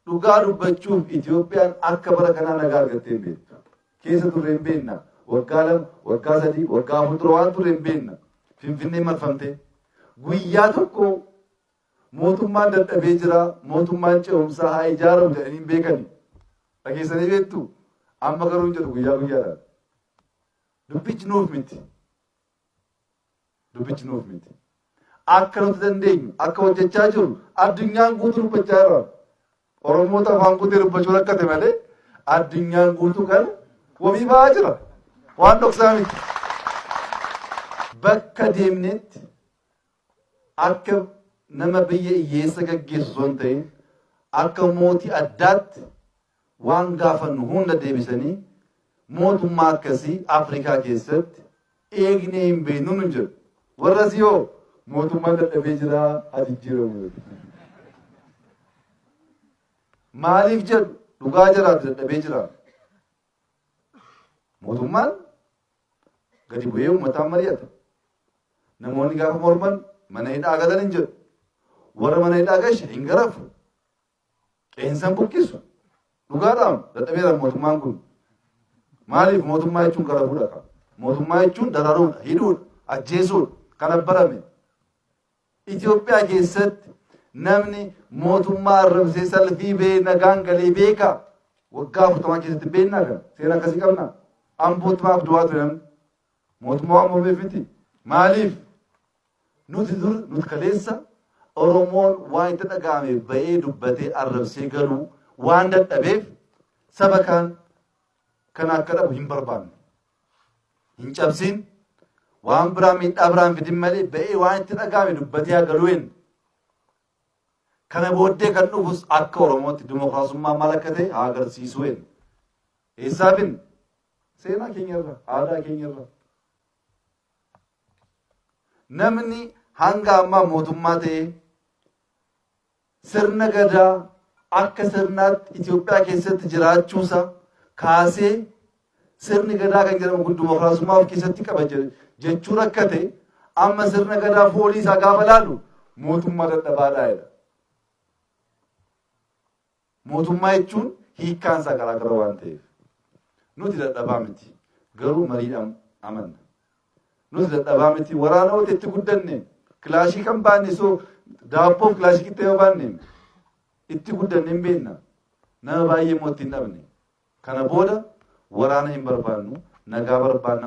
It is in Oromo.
dhugaa dubbachuuf Itoophiyaan akka bara kanaa nagaa argattee hin beektu. Keessa turre hin beekna. Waggaa 2, waggaa 3, waggaa 4 waan turre hin beekna. Finfinnee marfamtee. Guyyaa tokko mootummaan dadhabee jira, mootummaan ce'umsaa haa ijaaramu jedhanii hin beekani. Dhageessanii beektu. Amma garuu jedhu guyyaa guyyaadhaan. Dubbichi nuuf miti. Dubbichi nuuf miti. Akka nuti dandeenyu, akka hojjechaa jiru, addunyaan guutuu dubbachaa jira. Oromoota afaan guutee dubbachuu rakkate malee addunyaan guutuu kan wabii ba'aa jira. Waan dhoksaa miti. Bakka deemnetti akka nama biyya hiyyeessa gaggeessu osoo hin ta'in akka mootii addaatti waan gaafannu hunda deebisanii mootummaa akkasii Afrikaa keessatti eegnee hin beeknu nu jedhu. Warras yoo mootummaan dadhabee jira ati jijjiiramu. Maaliif jedhu dhugaa jiraatu dadhabee jira. Mootummaan gadi bu'ee uummataan mari'ata. Namoonni gaafa morman mana hidhaa galan hin jedhu. Warra mana hidhaa gashe hin garafu. Qeensan buqqisu. Dhugaadhaan dadhabeera mootummaan kun. Maaliif mootummaa jechuun garafuudha? Mootummaa jechuun dararuudha, hidhuudha, ajjeesuudha, kan barame. Itoophiyaa keessatti namni mootummaa arrabsee salphii bee nagaan galee beeka. Waggaa 40 keessatti beeknaa kan seera akkasii qabna. Ambootti maaf du'aa ture namni. Mootummaa waan mormeef miti. Maaliif? Nuti kaleessa Oromoon waan itti dhaga'ame ba'ee dubbatee arrabsee galuu waan dadhabeef saba kan akka dhabu hin barbaanne. Hin cabsin waan biraa miidhaa biraan fidin malee ba'ee waan itti dhaga'ame dubbatee galuu hin. Kana booddee kan dhufus akka Oromootti dimokiraasummaa maal akka ta'e haa agarsiisuu hin. Eessaafin? Seenaa keenyarra, aadaa keenyarra. Namni hanga ammaa mootummaa ta'e sirna gadaa akka sirnaatti Itoophiyaa keessatti jiraachuusa kaasee sirni gadaa kan jedhamu kun dimokiraasummaa of keessatti qaba jechuu rakkate amma sirna gadaa foolii isaa gaafa laalu mootummaa dadhabaadhaa jedha. Mootummaa jechuun hiikkaan isaa garaagara waan ta'eef nuti dadhabaa miti garuu mariidhaan amanna. Nuti dadhabaa miti waraana wati itti guddanne kilaashii kan baanne soo daabboof kilaashii qixxee yoo baanne itti guddanne hin beekna. Nama baay'ee mootii hin dhabne. Kana booda waraana hin barbaannu nagaa barbaanna.